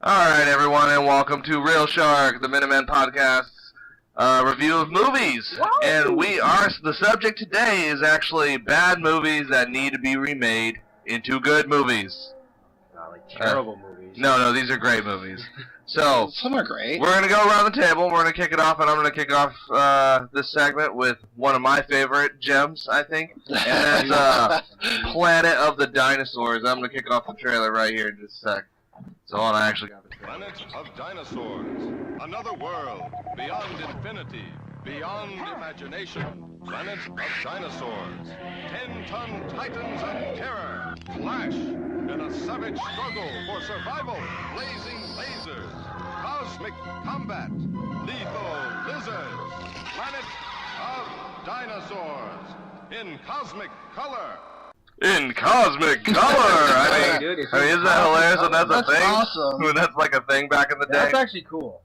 Alright, everyone, and welcome to Real Shark, the Minutemen Podcast's review of movies. Whoa. And the subject today is actually bad movies that need to be remade into good movies. Like terrible movies. No, these are great movies. So, some are great. We're going to go around the table, we're going to kick it off, and I'm going to kick off this segment with one of my favorite gems, I think. And that's Planet of the Dinosaurs. I'm going to kick off the trailer right here in just a sec. So I actually got the trailer. Planet of Dinosaurs. Another world, beyond infinity, beyond imagination. Planet of Dinosaurs. 10-ton titans of terror. Flash in a savage struggle for survival. Blazing lasers. Cosmic combat. Lethal lizards. Planet of Dinosaurs. In cosmic color. In cosmic color! I mean, isn't that hilarious when that's a thing? Awesome. When that's like a thing back in the day? That's actually cool.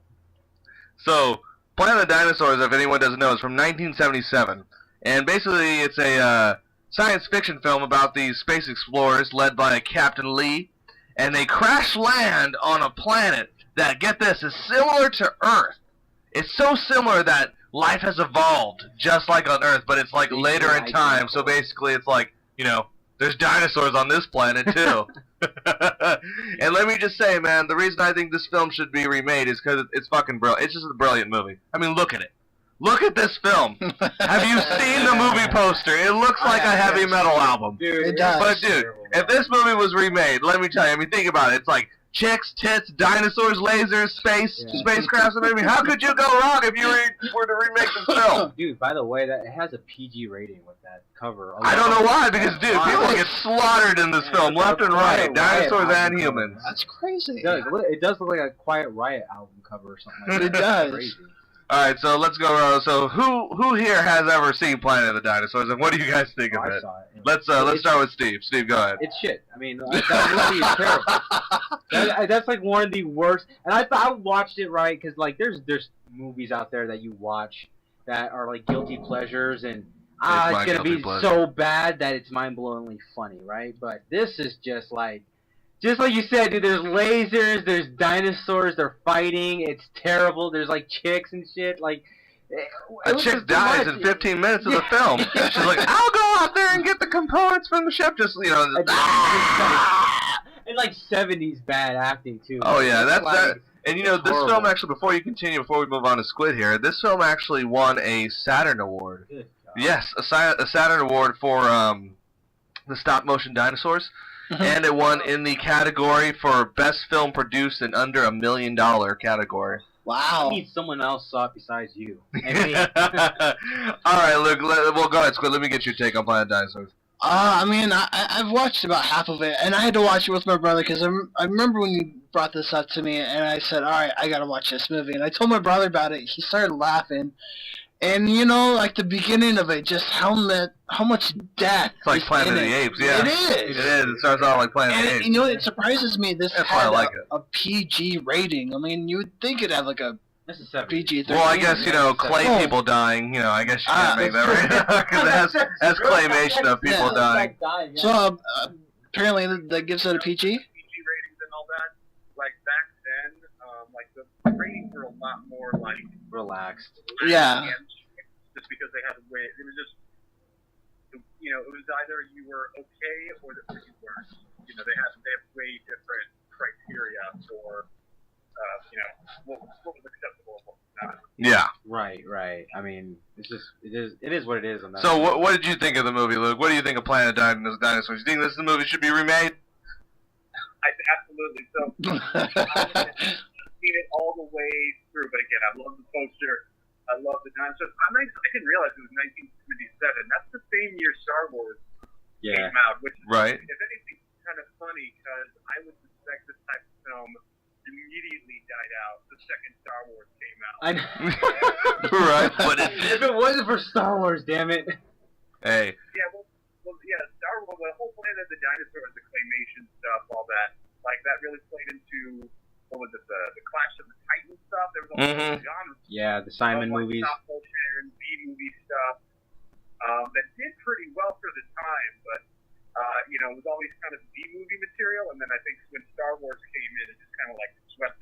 So, Planet of the Dinosaurs, if anyone doesn't know, is from 1977. And basically, it's a science fiction film about these space explorers led by Captain Lee. And they crash land on a planet that, get this, is similar to Earth. It's so similar that life has evolved, just like on Earth, but it's like later in time. So basically, it's like, you know, there's dinosaurs on this planet, too. And let me just say, man, the reason I think this film should be remade is because it's fucking brilliant. It's just a brilliant movie. I mean, look at it. Look at this film. Have you seen the movie poster? It looks like a heavy metal album. Dude, it does. But, dude, if this movie was remade, let me tell you, I mean, think about it. It's like chicks, tits, dinosaurs, lasers, spacecrafts, and everything. How could you go wrong if you were to remake this film? Dude, by the way, it has a PG rating with that cover. I don't know why, because, dude, people get slaughtered in this film, left and right. Dinosaurs and humans. That's crazy. It does look like a Quiet Riot album cover or something like that. It does. Crazy. Alright, so let's go around. So, who here has ever seen Planet of the Dinosaurs, and what do you guys think of I it? saw it. Let's start with Steve. Steve, go ahead. It's shit. I mean, that movie is terrible. That's like one of the worst. And I watched it right because like there's movies out there that you watch that are like guilty pleasures and it's gonna be so bad that it's mind-blowingly funny, right? But this is just like you said, dude. There's lasers, there's dinosaurs, they're fighting. It's terrible. There's like chicks and shit. Like a chick dies in 15 minutes of the film. She's like, "I'll go out there and get the components from the ship." Just and like 70s bad acting too. Oh yeah, that's like, that. And you know, this horrible. film actually, before we move on to Squid here, this film actually won a Saturn Award. Yes, a Saturn Award for the stop motion dinosaurs. And it won in the category for best film produced in under $1 million category. Wow. I need someone else saw it besides you. And me. Alright, look, well, go ahead, Squid. Let me get your take on Planet of Dinosaurs. I mean, I've watched about half of it, and I had to watch it with my brother because I remember when you brought this up to me, and I said, all right, I got to watch this movie. And I told my brother about it. He started laughing. And, you know, like the beginning of it, just how much death It's like Planet of the Apes, yeah. It is. It is. It starts out like Planet of the Apes. You know, it surprises me this That's why I had like a PG rating. I mean, you would think it'd have like a This is 70s. PG-13. Well, I guess, you know, clay people dying, you know, I guess you can't make that right. Because it has claymation of people dying. So, apparently that gives it a PG? PG ratings and all that. Like back then, like the ratings were a lot more like Relaxed. Yeah. Just because they had a way, it was just, you know, it was either you were okay or you weren't. You know, they have way different criteria for, you know, what was acceptable and what was not. Yeah. Right. I mean, it is what it is. On that So, what did you think of the movie, Luke? What do you think of Planet of Dinosaurs? You think this movie should be remade? Absolutely. So, I've seen it all the way through, but again, I love the poster. I love the dinosaurs. I didn't realize it was 1977. That's the same year Star Wars came out, which, right. if anything, is kind of funny because I would suspect this type of film immediately died out the second Star Wars came out. I know. Right, but if it wasn't for Star Wars, damn it. Hey. Yeah, well, Star Wars, the whole Planet of the Dinosaurs, the claymation stuff, all that, like that really played into. What was it, the Clash of the Titans stuff? There was a whole genre. Yeah, the Simon movies. Stop motion, B-movie stuff. That did pretty well for the time, but, you know, it was always kind of B-movie material, and then I think when Star Wars came in, it just kind of like swept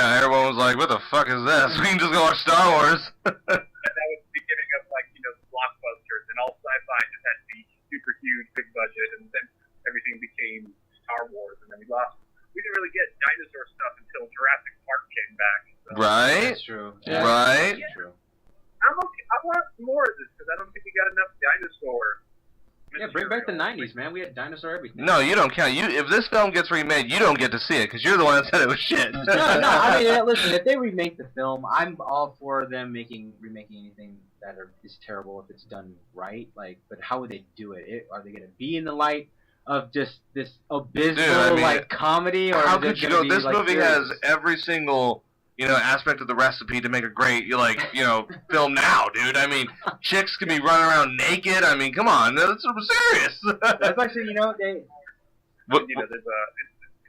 Yeah, everyone was like, what the fuck is this? We can just go watch Star Wars. And that was the beginning of, like, you know, blockbusters, and all sci-fi just had to be super huge, big budget, and then everything became Star Wars, and then we didn't really get dinosaur stuff until Jurassic Park came back. So. Right? That's true. Yeah. Right? That's true. I want more of this, because I don't think we got enough dinosaur. Yeah, bring back the 90s, man. We had dinosaur everything. No, you don't count. If this film gets remade, you don't get to see it, because you're the one that said it was shit. No, I mean, listen, if they remake the film, I'm all for them remaking anything that is terrible if it's done right. Like, but how would they do it? Are they going to be in the light of just this abysmal, like, comedy? Or how is it could you gonna go? be, This like, movie serious? has every single, aspect of the recipe to make a great, film now, dude. I mean, chicks can be running around naked. I mean, come on, that's serious. That's actually, There's it's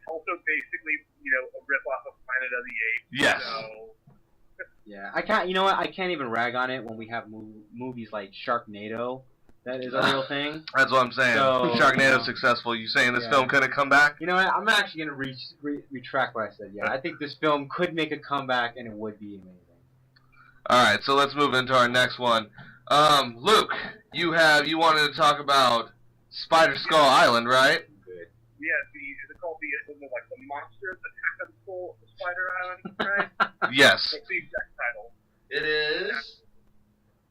also basically, a rip-off of Planet of the Apes. Yes. So, yeah, I can't. You know what? I can't even rag on it when we have movies like Sharknado. That is a real thing. That's what I'm saying. So, Sharknado's successful. You saying this film couldn't come back? You know what? I'm actually going to retract what I said. Yeah, I think this film could make a comeback, and it would be amazing. All right, so let's move into our next one. Luke, you wanted to talk about Spider Skull Island, right? Good. yeah, is it called the Monsters Attack on Spider Island, right? Yes. What's the exact title? It is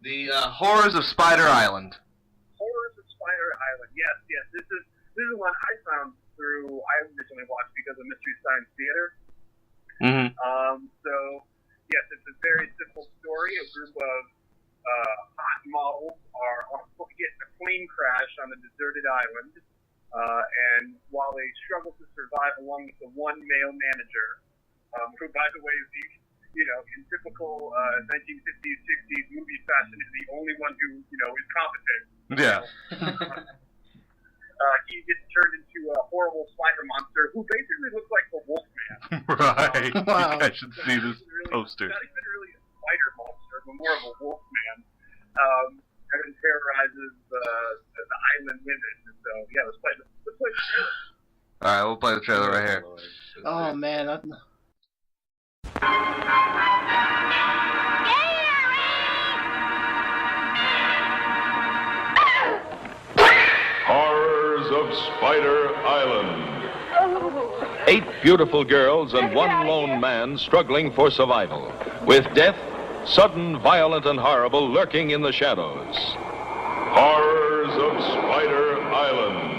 the Horrors of Spider Island. Horrors of Spider Island. Yes. This is one I found I originally watched because of Mystery Science Theater. Mm-hmm. So, yes, it's a very simple story. A group of hot models are getting a plane crash on a deserted island, and while they struggle to survive along with the one male manager, who, by the way, is in typical 1950s, 60s movie fashion, is the only one who, is competent. Yeah. He gets turned into a horrible spider monster who basically looks like the Wolfman. Right. Wow. You guys should see this poster. Not even really a spider monster, but more of a Wolfman. And terrorizes the island women. So, yeah, let's play the trailer. All right, we'll play the trailer right here. Oh man, Horrors of Spider Island. 8 beautiful girls and one lone man struggling for survival, with death, sudden, violent, and horrible, lurking in the shadows. Horrors of Spider Island.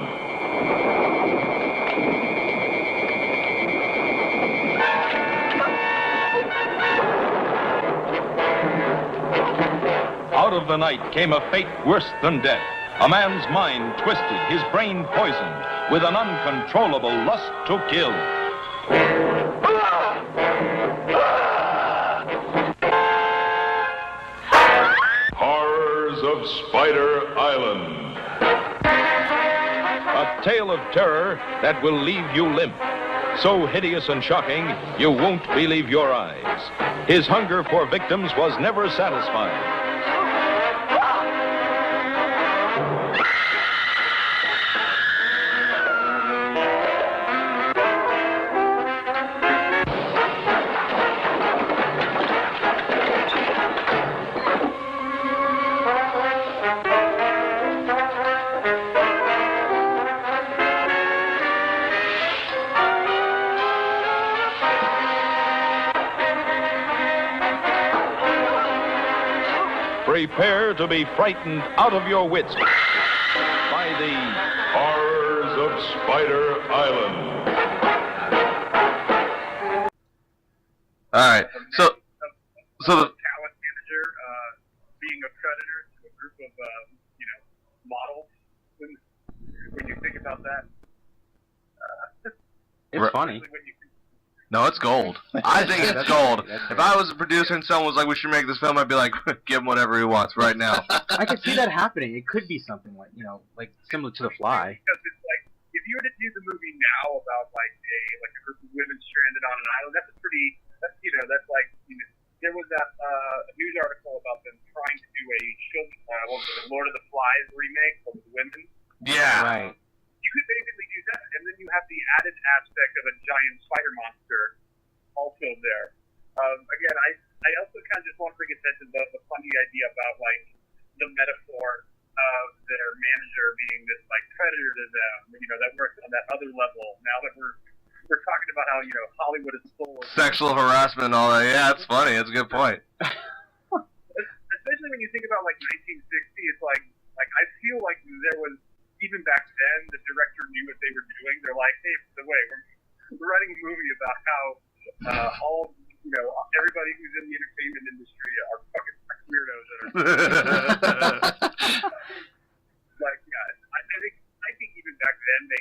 Out of the night came a fate worse than death. A man's mind twisted, his brain poisoned, with an uncontrollable lust to kill. Horrors of Spider Island. A tale of terror that will leave you limp. So hideous and shocking, you won't believe your eyes. His hunger for victims was never satisfied. Prepare to be frightened out of your wits by the Horrors of Spider Island. All right, so the talent manager being a predator to a group of models. When you think about that, It's funny. when you no, it's gold. I think it's gold. If I was a producer and someone was like, "We should make this film," I'd be like, "Give him whatever he wants right now." I could see that happening. It could be something like, like similar to The Fly. Because it's like, if you were to do the movie now about like a group of women stranded on an island, that's there was that news article about them trying to do a Lord of the Flies remake of the women. Yeah. Right. You could basically do that, and then you have the added aspect of a giant spider monster also there. Again, I also kind of just want to bring attention to the funny idea about like the metaphor of their manager being this like predator to them, that works on that other level. Now that we're talking about how Hollywood is full of Sexual harassment and all that. Yeah, it's funny. That's a good point. especially when you think about like 1960, it's like I feel like there was even back then the director knew what they were doing. They're like, hey, by the way, we're writing a movie about how all everybody who's in the entertainment industry are fucking weirdos that are like I think even back then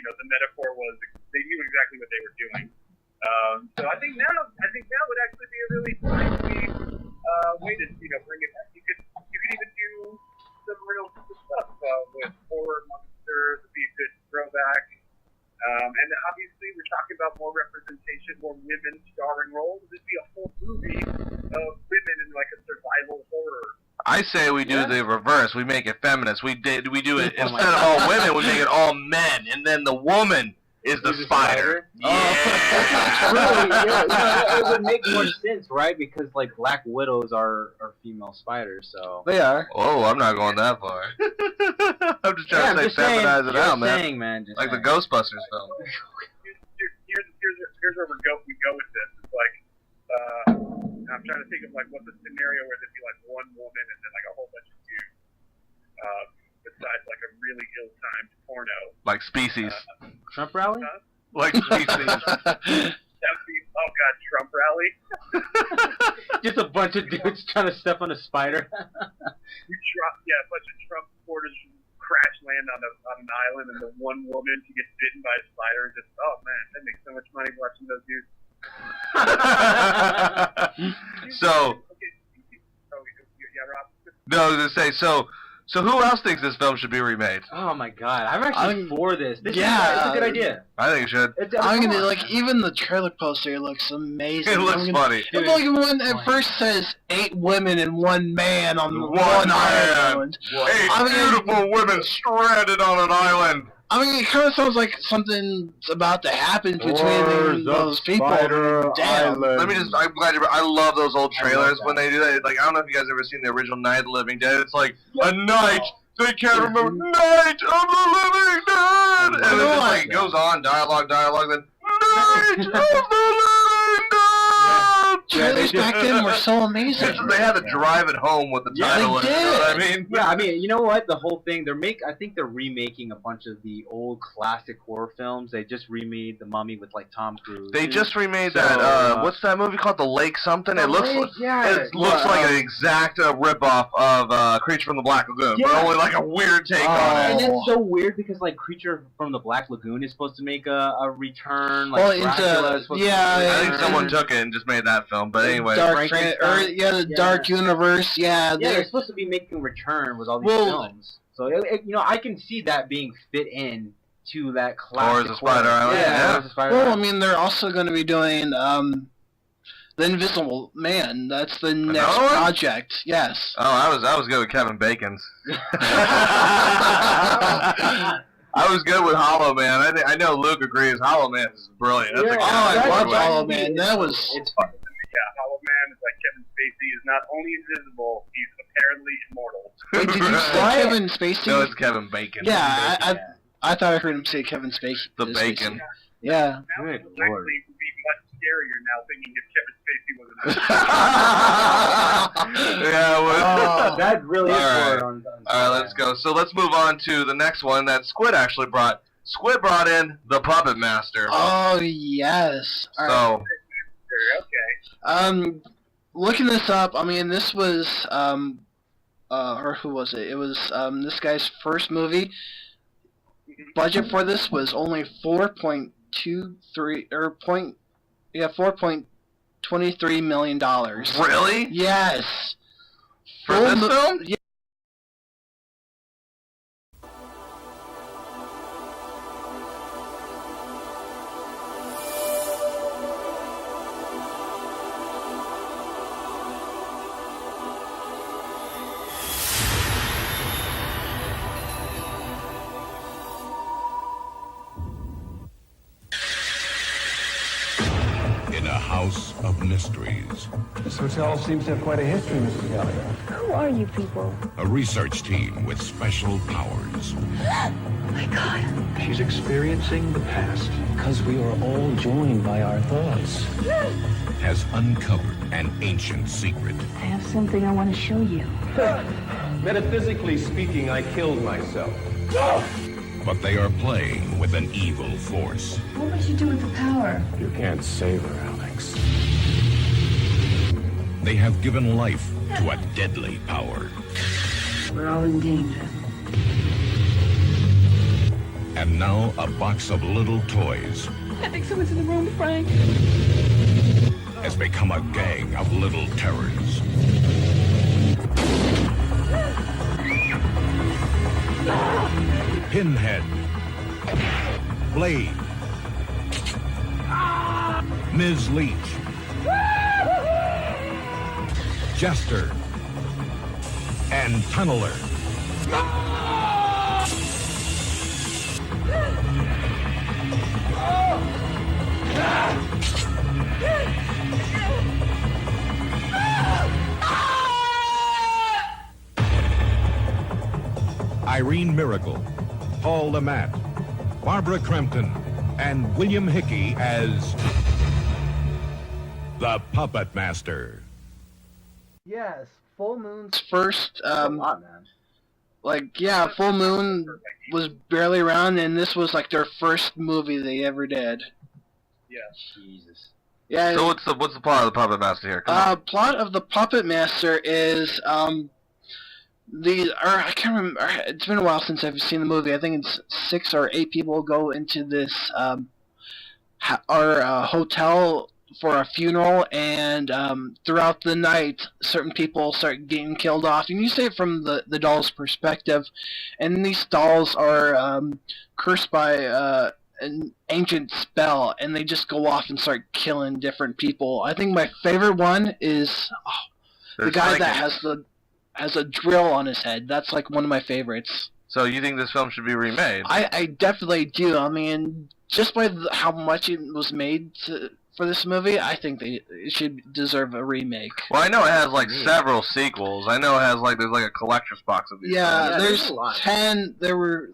the metaphor was they knew exactly what they were doing. So I think now would actually be a really timely way to bring it back. You could even do some real stuff with horror monsters. It'd be a good throwback. And obviously we're talking about more representation, more women starring roles. It'd be a whole movie of women in like a survival horror. I say we do the reverse. We make it feminist. We do it instead of all women. We make it all men, and then the woman is the spider. Yeah. Really, it would make more sense, right? Because like Black Widows are female spiders, so They are. Oh, I'm not going that far. I'm just trying to say feminize it out, man. Like the Ghostbusters film. Here's where we go with this. It's like I'm trying to think of like what's a scenario where there'd be like one woman and then like a whole bunch of dudes. Besides like a really ill-timed porno. Like Species. Trump rally? Like Species. That would be, oh god, Trump rally? Just a bunch of dudes trying to step on a spider. A bunch of Trump supporters crash land on an island, and the one woman she gets bitten by a spider and just, oh man, that makes so much money watching those dudes. So, Rob. no, I was gonna say, so who else thinks this film should be remade? Oh my god, I'm actually for this. It's a good idea. I think it should. I'm gonna even the trailer poster looks amazing. It looks funny. It's like when it first says 8 women and 1 man on one island. 8 beautiful women stranded on an island. I mean, it kind of sounds like something's about to happen between those people. Damn. I'm glad I love those old trailers when they do that. Like, I don't know if you guys ever seen the original Night of the Living Dead. It's like, a night, they can't remember, Night of the Living Dead! And it just like, goes on, dialogue, then, Night of the Living Dead! Trailers back then were so amazing. They had to drive it home with the title. They did. You know what I mean? Yeah, I mean, you know what? The whole thing, I think they're remaking a bunch of the old classic horror films. They just remade The Mummy with like Tom Cruise. They just remade that. What's that movie called? The Lake something. It looks like an exact ripoff of Creature from the Black Lagoon, but only like a weird take on it. And it's so weird because like Creature from the Black Lagoon is supposed to make a return. Like Dracula is supposed to I think someone took it and just made that film. But anyway, the Dark Universe. They're supposed to be making a return with all these films. So I can see that being fit in to that classic. Or as a Spider Island. Well, I mean, they're also going to be doing The Invisible Man. That's the next project. Yes. Oh, I was good with Kevin Bacon's. I was good with Hollow Man. I know Luke agrees. Hollow Man is brilliant. That's I loved Hollow Man. It's fun. Yeah, Hollow Man is like Kevin Spacey is not only invisible, he's apparently immortal. Wait, did you say Kevin Spacey? No, it's Kevin Bacon. Yeah, I thought I heard him say Kevin Spacey. The Bacon. Yeah. That would actually be much scarier now thinking if Kevin Spacey was Yeah, that really is hard. All right, let's go. So let's move on to the next one that Squid actually brought. Squid brought in the Puppet Master. Oh, yes. So... Okay. Looking this up, I mean, this was, or who was it? It was, this guy's first movie. Budget for this was only $4.23 million. Really? Yes. For this film? Yeah. House of Mysteries. This hotel seems to have quite a history, Mrs. Gallagher. Who are you people? A research team with special powers Oh my God. She's experiencing the past. Because we are all joined by our thoughts. has uncovered an ancient secret. I have something I want to show you. Metaphysically speaking, I killed myself. But they are playing with an evil force. What would you do with the power? You can't save her, Alex. They have given life to a deadly power. We're all in danger. And now a box of little toys I think someone's in the room, Frank. has become a gang of little terrors. Pinhead, Blade, Ms. Leach, Jester, and Tunneler. Irene Miracle, Paul LeMat, Barbara Crampton, and William Hickey as the Puppet Master. Yes, Full Moon's first, A lot, man. Full Moon was barely around, and this was like their first movie they ever did. Yeah. Jesus. Yeah. So what's the plot of the Puppet Master here? Come on. Plot of the Puppet Master is I can't remember. It's been a while since I've seen the movie. I think it's 6 or 8 people go into this hotel for a funeral, and throughout the night, certain people start getting killed off. And you see it from the doll's perspective, and these dolls are cursed by an ancient spell, and they just go off and start killing different people. I think my favorite one is the guy that has a drill on his head. That's like one of my favorites. So you think this film should be remade? I definitely do. I mean, just by how much it was made for this movie, I think it should deserve a remake. Well, I know it has like several sequels. I know it has there's like a collector's box of these. Yeah, films. there's a lot. 10.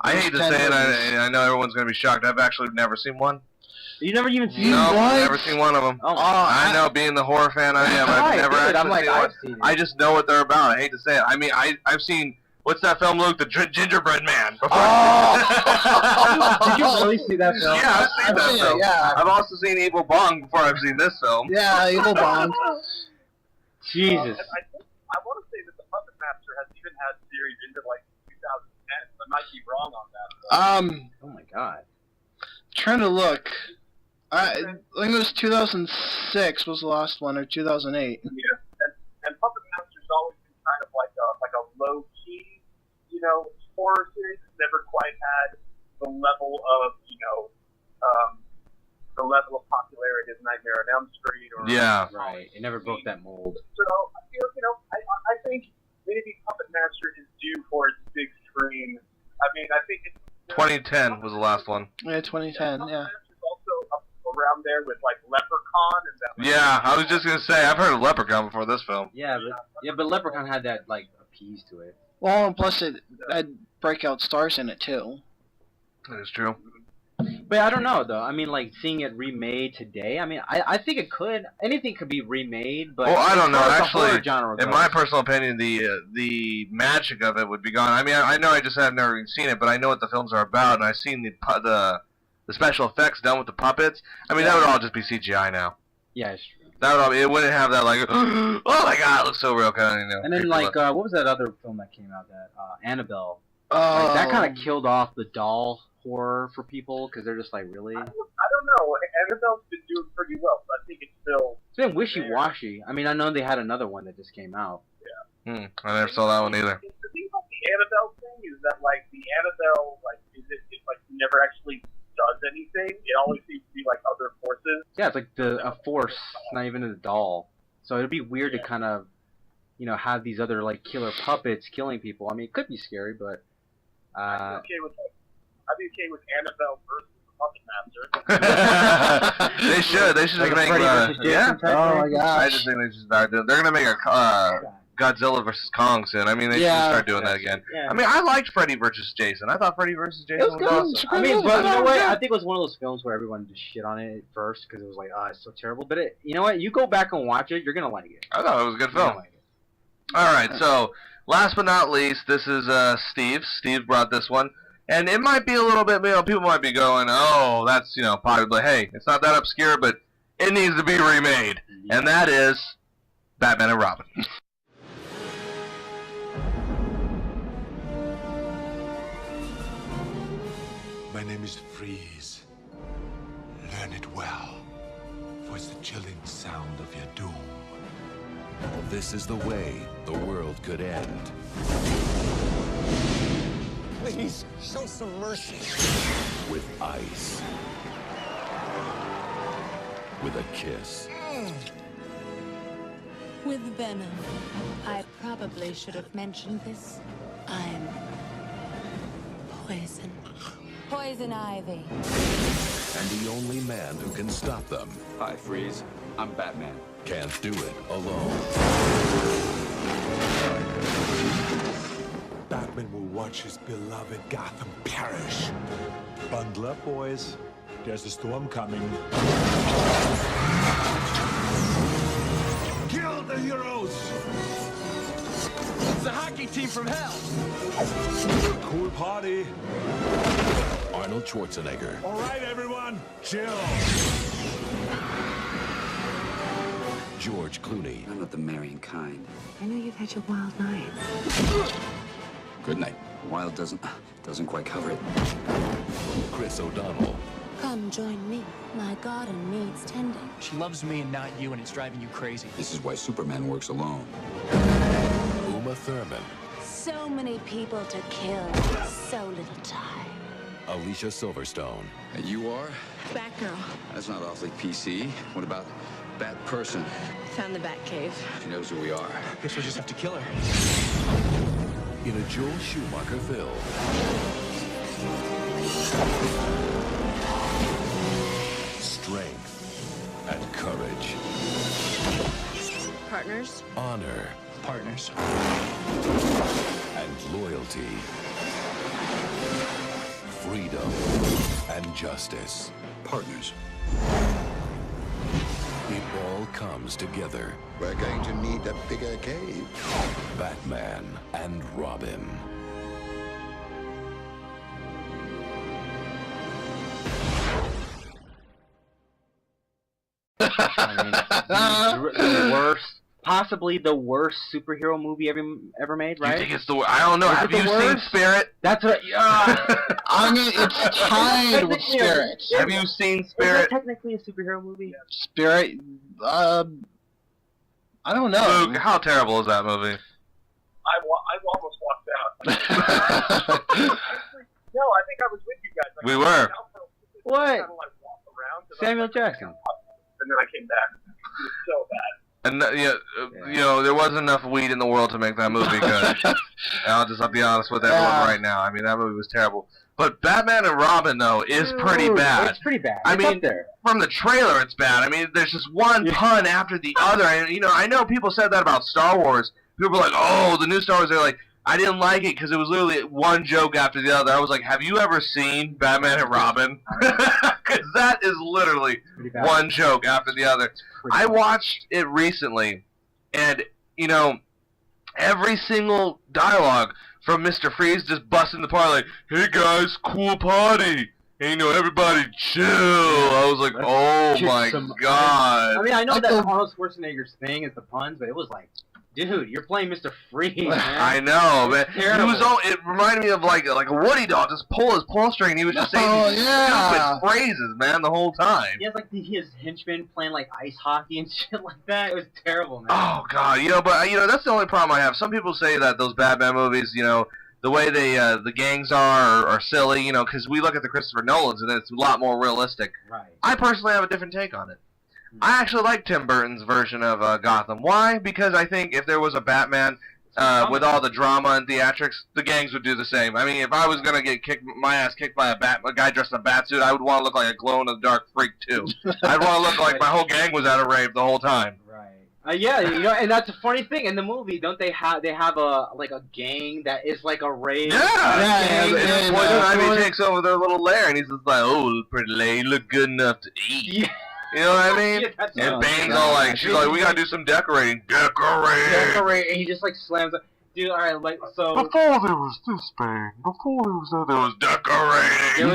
I hate to say it. I know everyone's gonna be shocked. I've actually never seen one. You never even seen No, it? I've never seen one of them. Oh, I know, being the horror fan I am, I've never actually I'm like, seen one. I've seen it. I just know what they're about. I hate to say it. I mean, I've seen, what's that film, Luke? The Gingerbread Man. Before. Did you really see that film? Yeah, I've seen that film. Yeah, I've also seen Evil Bong before I've seen this film. yeah, Evil Bond. Jesus. I want to say that the Puppet Master has even had series into like 2010. I might be wrong on that. Oh my God. Trying to look. I think it was 2006 was the last one, or 2008. Yeah, and Puppet Master's always been kind of like a low key, horror series. It's never quite had the level of the level of popularity of Nightmare on Elm Street or Yeah. Right. It never broke that mold. So I think maybe Puppet Master is due for its big screen. I mean, I think it's 2010 was the last one. Yeah, 2010. Yeah. Master's also up around there with like Leprechaun and that. Yeah, I was just gonna say, I've heard of Leprechaun before this film. Yeah, but Leprechaun had that appease to it. Well, and plus it had breakout stars in it too. That is true. But I don't know though. I mean, seeing it remade today. I mean, I think it could. Anything could be remade, but Well, I don't know. as far as the Actually, horror genre in goes- my personal opinion, the magic of it would be gone. I mean, I know I just have never even seen it, but I know what the films are about, and I've seen the special effects done with the puppets. I mean, that would all just be CGI now. yeah, it's true. That would all be, it wouldn't have that oh my god, it looks so real kind of. And then creepy look. what was that other film that came out? That Annabelle. Oh, That kind of killed off the doll horror for people because they're just really. I don't know. Annabelle's been doing pretty well, but I think it's still. It's been wishy-washy. I mean, I know they had another one that just came out. I never saw that one either. The thing about the Annabelle thing is that the Annabelle it never actually does anything. It always seems to be other forces. Yeah, it's like a force, not even a doll. So it'd be weird to kind of, have these other killer puppets killing people. I mean, it could be scary, but I'd be okay with Annabelle versus the Puppet Master. They should. They should Like a make. Freddy versus Jason Yeah. type Oh my thing? I gosh. just think they should start doing. They're gonna make a Godzilla versus Kong soon. I mean, they should Yeah. start doing that again. Yeah. I mean, I liked Freddy versus Jason. I thought Freddy versus Jason was good. awesome. I mean, but you know what? Yeah. I think it was one of those films where everyone just shit on it at first because it was like, oh, it's so terrible. But you know what? You go back and watch it, you're gonna like it. I thought it was a good You're gonna film. like it. All right, so last but not least, this is Steve. Steve brought this one, and it might be a little bit. People might be going, "Oh, that's popular." But hey, it's not that obscure, but it needs to be remade, and that is Batman and Robin. My name is Freeze. Learn it well, for it's the chilling sound of your doom. This is the way the world could end. Please, show some mercy. With ice. With a kiss. With venom. I probably should have mentioned this. I'm poison. Poison ivy. And the only man who can stop them Hi, Freeze. I'm Batman. can't do it alone. Batman will watch his beloved Gotham perish. Bundle up, boys. There's a storm coming. Kill the heroes! It's the hockey team from hell. Cool party. Arnold Schwarzenegger, All right, everyone, chill. George Clooney, I'm not the marrying kind. I know you've had your wild night. Good night. Wild doesn't quite cover it. Chris O'Donnell, Come join me. My garden needs tending. She loves me and not you, and it's driving you crazy. This is why Superman works alone. Uma Thurman, So many people to kill. So little time. Alicia Silverstone, And you are? Batgirl. That's not awfully PC. What about Bat Person? Found the Batcave. She knows who we are. Guess we'll just have to kill her. in a Joel Schumacher film. Strength and courage. Partners. Honor. Partners. And loyalty. Freedom and justice. Partners. It all comes together. We're going to need a bigger cave. Batman and Robin. I mean, the worst, possibly the worst superhero movie ever made, right? You think it's the worst? I don't know. Is Have it you the seen worst? Spirit? That's what. I mean, it's tied with Spirit. Have you seen Is Spirit? that technically a superhero movie? Spirit, I don't know. Luke, how terrible is that movie? I almost walked out. No, I think I was with you guys. We were. What? Kind of like walk around, 'cause Samuel I was Jackson. and then I came back. It was so bad. And you know, there wasn't enough weed in the world to make that movie good. I'll be honest with everyone right now. I mean, that movie was terrible. But Batman and Robin, though, is pretty bad. It's pretty bad. I It's mean, up there. from the trailer, it's bad. I mean, there's just one pun after the other. And, you know, I know people said that about Star Wars. People were like, oh, the new Star Wars, they're like, I didn't like it because it was literally one joke after the other. I was like, have you ever seen Batman and Robin? Because that is literally one joke after the other. I watched it recently, and, you know, every single dialogue from Mr. Freeze just busting the party like, hey guys, cool party. Hey, you know, everybody chill. I was like, oh my god. I mean, I know that Arnold Schwarzenegger's thing is the puns, but it was like, dude, you're playing Mr. Freeze, man. I know, man. Terrible. He was all. It reminded me of like a Woody doll. Just pull his pull string, and he was just saying these stupid phrases, man, the whole time. He has like his henchmen playing like ice hockey and shit like that. It was terrible, man. Oh god, you know, but you know that's the only problem I have. Some people say that those Batman movies, you know, the way they the gangs are silly, you know, because we look at the Christopher Nolans and it's a lot more realistic. Right. I personally have a different take on it. I actually like Tim Burton's version of Gotham. Why? Because I think if there was a Batman with all the drama and theatrics, the gangs would do the same. I mean, if I was gonna get my ass kicked by a guy dressed in a bat-suit, I would want to look like a glow-in-the-dark freak too. I'd want to look like my whole gang was at a rave the whole time. Right. Yeah, and that's a funny thing in the movie. Don't they have a gang that is like a rave? Yeah. Poison Ivy takes over their little lair, and he's just like, "Oh, pretty lady, you look good enough to eat." Yeah. You know what I mean? Yeah, and Bane's all like, she's like, "We gotta do some decorating." Decorate, and he just like slams it. Dude, all right, like so. Before there was this, Bane. Before there was decorating. It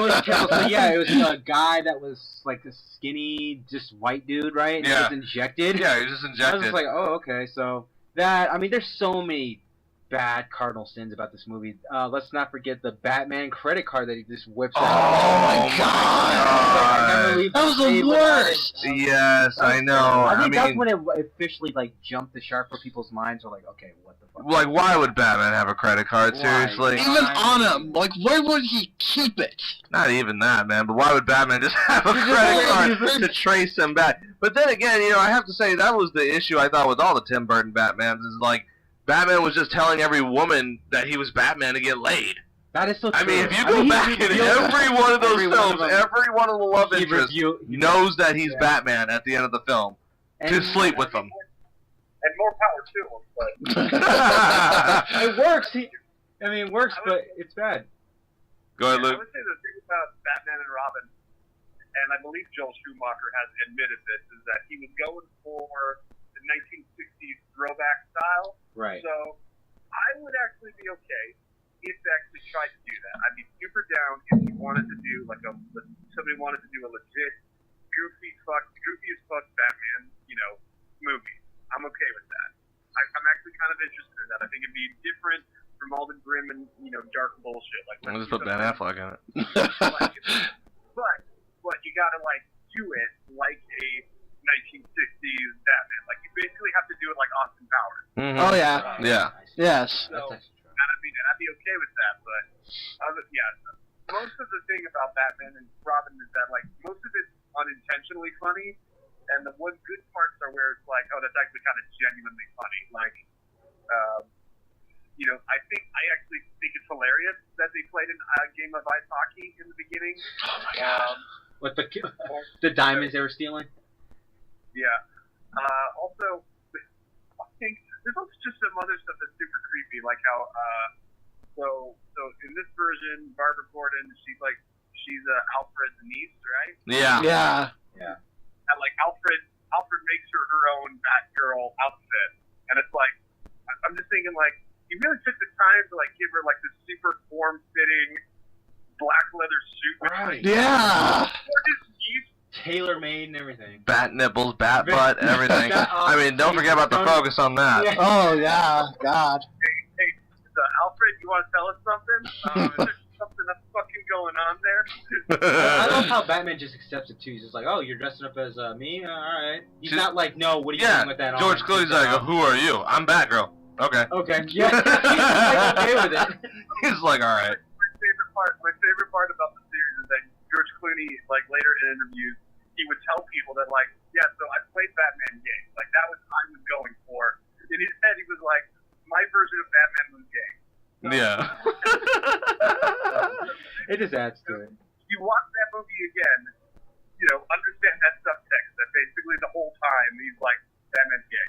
was terrible. So yeah, it was a guy that was like a skinny, just white dude, right? And Yeah. He was injected. Yeah, he was just injected. I was just like, oh, okay. So that, I mean, there's so many bad cardinal sins about this movie. Let's not forget the Batman credit card that he just whips out. Oh my god! That was the worst. Yes, I know. I think that's when it officially like jumped the shark for people's minds. We're like, okay, what the fuck? Like, why would Batman have a credit card? Seriously? Even on him, like, where would he keep it? Not even that, man. But why would Batman just have a credit card to trace him back? But then again, you know, I have to say that was the issue I thought with all the Tim Burton Batmans is like Batman was just telling every woman that he was Batman to get laid. That is so true. I mean, if you go back in every one of those films, every one of the love He interests knows that he's Batman at the end of the film to sleep with them. And more power to him, but it works. It works, but it's bad. Go ahead, I Luke. would say the thing about Batman and Robin, and I believe Joel Schumacher has admitted this, is that he was going for the 1960s throwback style. Right. So I would actually be okay if they actually tried to do that. I'd be super down if you wanted to do somebody wanted to do a legit goofy as fuck Batman, movie. I'm okay with that. I'm actually kind of interested in that. I think it'd be different from all the grim and dark bullshit. Like I'll just put Ben Affleck in it. but you gotta do it like a 1960s Batman. Like you basically have to do it like Austin Powers. Mm-hmm. Oh yeah. Yeah. Yes. So I'd be okay with that. But most of the thing about Batman and Robin is that most of it's unintentionally funny, and the one good parts are where it's like, oh, that's actually kind of genuinely funny. I actually think it's hilarious that they played a game of ice hockey in the beginning. Oh my god. With the diamonds they were stealing. Yeah. Also, I think there's also just some other stuff that's super creepy, like how so in this version, Barbara Gordon, she's Alfred's niece, right? Yeah. Yeah. Yeah. And Alfred makes her own Batgirl outfit, and it's like I'm just thinking he really took the time to give her this super form-fitting black leather suit. Right. Yeah. Tailor made and everything. Bat nipples, bat butt, everything. I mean, don't forget about the focus on that. Yeah. Oh yeah. God. Hey, Alfred, you want to tell us something? Is there something that's fucking going on there? I love how Batman just accepts it too. He's just like, "Oh, you're dressing up as me? All right." He's not like, "No, what are you doing with that?" George on? Clooney's like, "Who are you? I'm Batgirl." Okay. Okay. Yeah. He's okay with it. He's like, "All right." My favorite part about the series is that George Clooney, later in interviews, he would tell people that, yeah, so I played Batman gay. That was I was going for. In his head, he was like, my version of Batman was gay. So, Yeah. It just adds to it. You watch that movie again, understand that subtext that basically the whole time he's like, Batman's gay.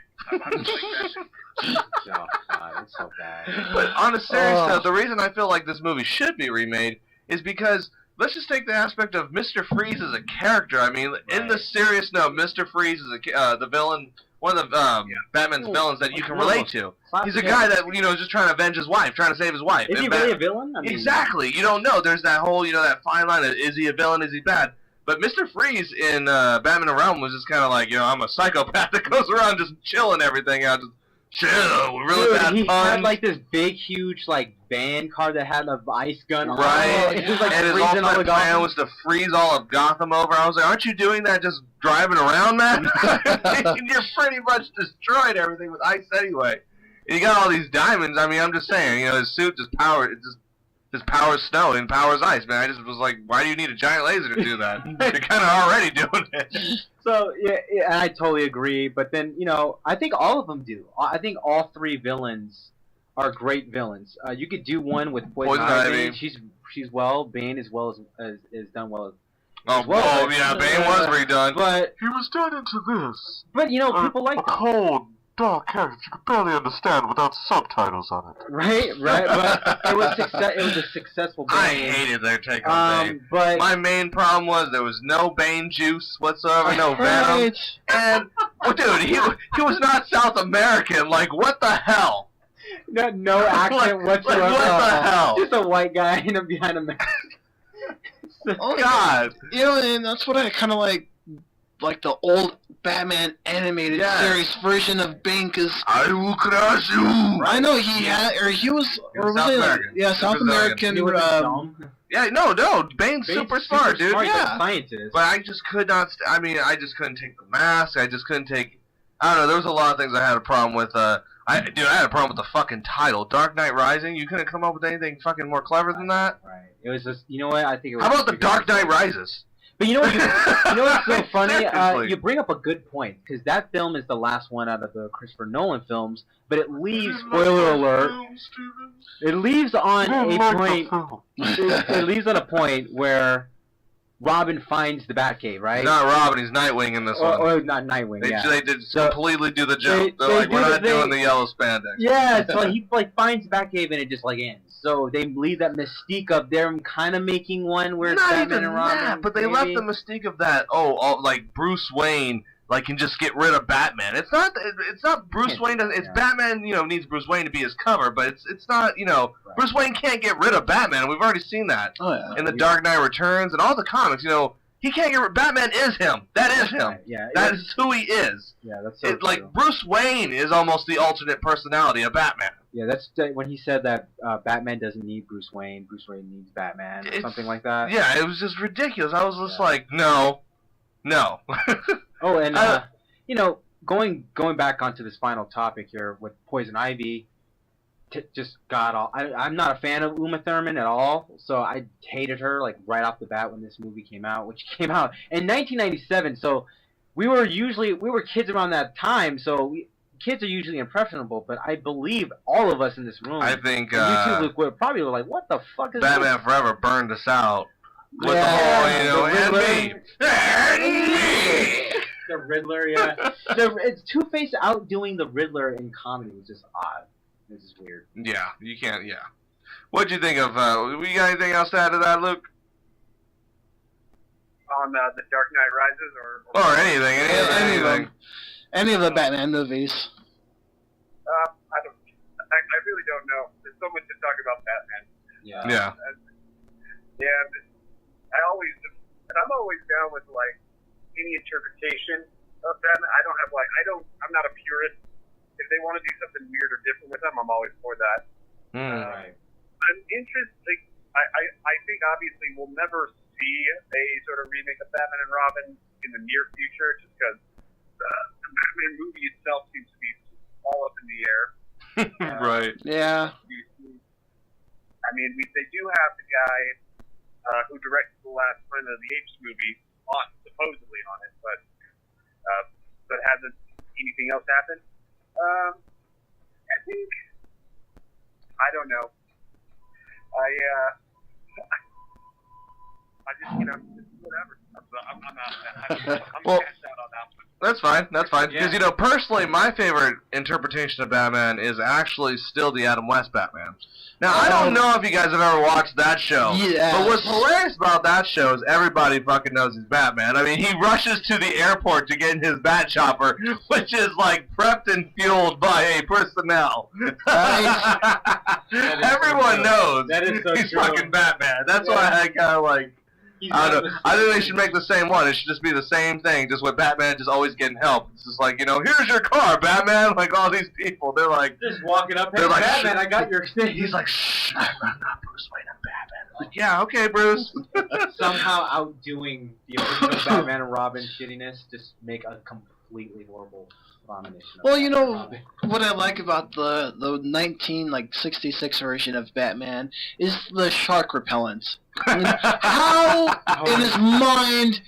Oh, God, it's so bad. But on a serious note, the reason I feel like this movie should be remade is because let's just take the aspect of Mr. Freeze as a character. I mean, in the serious note, Mr. Freeze is the villain, one of the Batman's villains that you can relate to. He's a guy that is just trying to avenge his wife, trying to save his wife. Is he really a villain? I mean, exactly. You don't know. There's that whole that fine line of is he a villain? Is he bad? But Mr. Freeze in Batman and Realm was just kind of like, I'm a psychopath that goes around just chilling everything out, just chill, really bad he puns. had this big, huge band car that had an ice gun on right, it. Just, and his ultimate plan was to freeze all of Gotham over. I was like, aren't you doing that just driving around, man? You're pretty much destroyed everything with ice anyway. And you got all these diamonds. I mean, I'm just saying, his suit just powered. It just his power's snow and power's ice, man. I just was like, why do you need a giant laser to do that? You're kind of already doing it. So yeah, I totally agree. But then I think all of them do. I think all three villains are great villains. You could do one with Poison Ivy. She's Bane as well as is done well. Bane was redone. But he was done into this. But people like that. Cold, dark character you could barely understand without subtitles on it. Right. But it was a successful Bane. I hated their take on Bane. But my main problem was there was no Bane juice whatsoever, no venom, and dude, he was not South American. Like, what the hell? No accent whatsoever. What the hell? Just a white guy behind a mask. Oh God! And that's what I kind of like the old Batman animated series version of Bane, because I will crush you. I know he was South American. South American. Bane's super smart, dude. Yeah, scientist. But I just could not. I just couldn't take the mask. I just couldn't take. I don't know. There was a lot of things I had a problem with. I had a problem with the fucking title, Dark Knight Rising. You couldn't come up with anything fucking more clever than that. Right. It was just, what? I think it was. How about the Dark Knight Rises? But you know what's so funny? You bring up a good point, because that film is the last one out of the Christopher Nolan films, but it leaves, spoiler alert, it leaves on a point. It leaves on a point where Robin finds the Batcave, right? Not Robin, he's Nightwing in this one. Or not Nightwing, They did completely do the joke. They're like, we're not doing the yellow spandex. Yeah, so he finds Batcave and it just ends. So they leave that mystique of them kind of making one where it's Batman and Robin. That, but they left the mystique of that. Like Bruce Wayne, can just get rid of Batman. It's not Bruce Wayne. It's Batman. Needs Bruce Wayne to be his cover, but it's not. Right. Bruce Wayne can't get rid of Batman. We've already seen that in the Dark Knight Returns and all the comics. He can't get rid. Batman is him. That is him. Right. Yeah, that is who he is. Yeah, that's so true. Bruce Wayne is almost the alternate personality of Batman. Yeah, that's when he said that Batman doesn't need Bruce Wayne. Bruce Wayne needs Batman, or something like that. Yeah, it was just ridiculous. I was just like, no. Oh, and going back onto this final topic here with Poison Ivy, just got all. I'm not a fan of Uma Thurman at all, so I hated her right off the bat when this movie came out, which came out in 1997. So we were kids around that time, so kids are usually impressionable. But I believe all of us in this room, I think YouTube were probably like, "What the fuck is Batman this?" Forever burned us out with the whole, and me. The Riddler, yeah. It's Two-Face outdoing the Riddler in comedy was just odd. This is weird. Yeah, you can't. Yeah. What'd you think of? We got anything else to add to that, Luke? On the Dark Knight Rises, or anything. Any of the Batman movies. I really don't know. There's so much to talk about Batman. Yeah. I'm always down with any interpretation of Batman. I'm not a purist. If they want to do something weird or different with them, I'm always for that. Right. I'm interested. I think obviously we'll never see a sort of remake of Batman and Robin in the near future, just because the Batman movie itself seems to be all up in the air. Right. Yeah. They do have the guy who directed the last Planet of the Apes movie supposedly on it, but hasn't anything else happened. I think, I don't know. I just, whatever. I'm cashed out on that one. That's fine. Because, personally, my favorite interpretation of Batman is actually still the Adam West Batman. Now, I don't know if you guys have ever watched that show. Yes. But what's hilarious about that show is everybody fucking knows he's Batman. He rushes to the airport to get in his bat chopper, which is, prepped and fueled by a personnel. Everyone knows he's fucking Batman. That's why I kind of I don't know. I think they should make the same one. It should just be the same thing, just with Batman just always getting help. It's just here's your car, Batman. All these people, they're just walking up. Hey, they're Batman, I got your thing. He's like, shh, I'm not Bruce Wayne, I'm Batman. Yeah, okay, Bruce. Somehow outdoing the original Batman and Robin shittiness, just make a completely horrible. abomination. Well, you know what I like about the 1966 version of Batman is the shark repellent. I mean, how in his mind?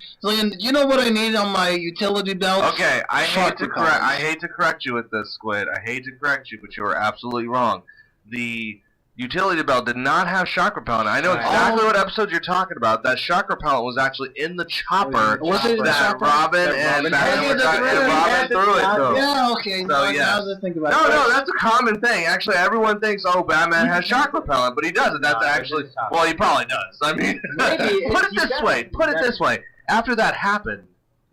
You know what I need on my utility belt? Okay, I Shark repellent. hate to correct you with this, Squid. I hate to correct you, but you are absolutely wrong. The utility belt did not have shark repellent. I know exactly what episode you're talking about. That shark repellent was actually in the chopper. Was it in the that chopper? Robin and Batman were trying to Robin threw it though. Yeah, okay. So, now yes. that I think about it. No, that's a common thing. Actually, everyone thinks, oh, Batman has shark repellent, but he doesn't. That's actually, well, he probably does. I mean, put it this way. After that happened,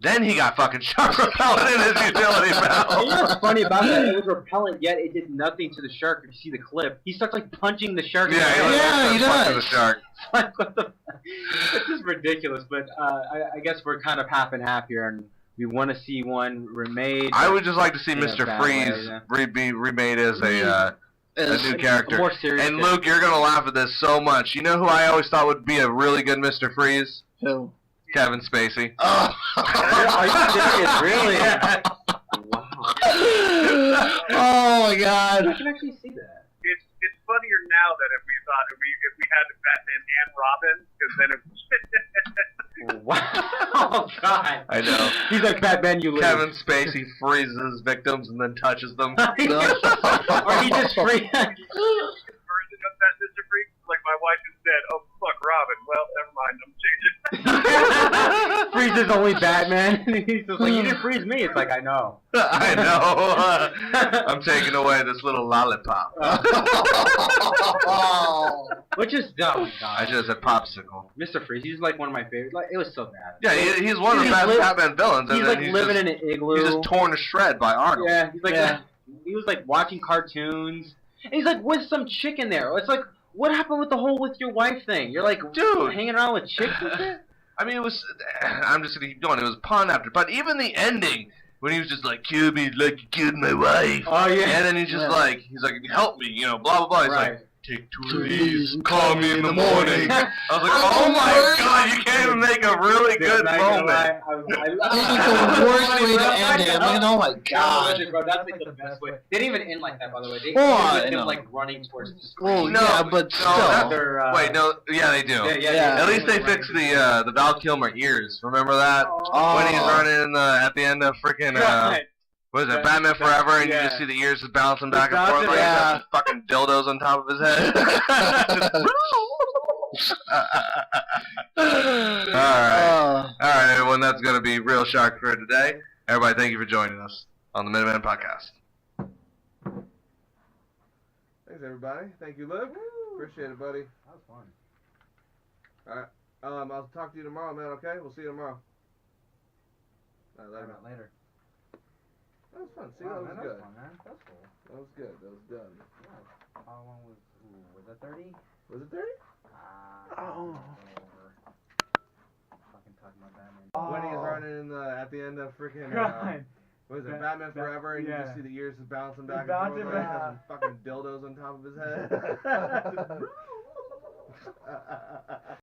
then he got fucking shark repellent in his utility belt. You know what's funny about that? It was repellent, yet it did nothing to the shark. If you see the clip, he starts like punching the shark. Yeah, he does. The shark. Like, what the? It's just ridiculous. But I guess we're kind of half and half here, and we want to see one remade. I would just like to see Mr. Freeze be remade as a new character. More serious and Luke, you're gonna laugh at this so much. You know who I always thought would be a really good Mr. Freeze? Who? Kevin Spacey. Oh. Are you serious? Really? Yeah. Wow. Oh my God. I can actually see that. It's funnier now than if we had Batman and Robin, because then it Wow. Oh God. I know. He's like Batman. You live. Kevin Spacey freezes victims and then touches them. Or he just free. version of that Mr. Freeze, like my wife has said, oh fuck Robin. Well, never mind, I'm changing. Freeze is only Batman. He's just like, you didn't freeze me. It's like, I know. I know. I'm taking away this little lollipop. Which is dumb. I just said popsicle. Mr. Freeze, he's like one of my favorites. Like, it was so bad. Yeah, he's one of the best Batman villains. He's and like then living in an igloo. He's just torn to shred by Arnold. Yeah, he's like, he was like watching cartoons. And he's like with some chick in there. It's like, what happened with the whole with your wife thing? You're like, dude, hanging around with chicks with it? I mean, it was. I'm just gonna keep going. It was pun after, but even the ending when he was just like, "Kill me like you killed my wife." Oh yeah. And then he's just like, "Help me," you know, blah blah blah. He's like, "Take 2 of these and call me in the morning." I was like, "Oh my God, you can't even make a really good moment." This is the worst way to end it. I mean, oh my God. Bro, that's like the best way. They didn't even end like that, by the way. They Oh, ended I him know. like running towards the screen. Well, yeah, but still. Wait, no, yeah, they do. Yeah. At least they fixed the Val Kilmer ears. Remember that? Oh. When he's running in at the end of freaking what is it, Batman Forever, and you just see the ears just bouncing back and forth like yeah. fucking dildos on top of his head. Alright, everyone, that's going to be Real Shark for today. Everybody, thank you for joining us on the Minuteman Podcast. Thanks, everybody. Thank you, Luke. Appreciate it, buddy. That was fun. Alright, I'll talk to you tomorrow, man, okay? We'll see you tomorrow. Alright, later. That was fun. See, that was good. Fun, man. That's cool. That was good. That was done. Yeah. How long was it 30? Was it 30? Fucking talking about Batman. When he's running at the end of freaking, what is it, Batman Forever, and you just see the ears just bouncing back and forth like has some fucking dildos on top of his head.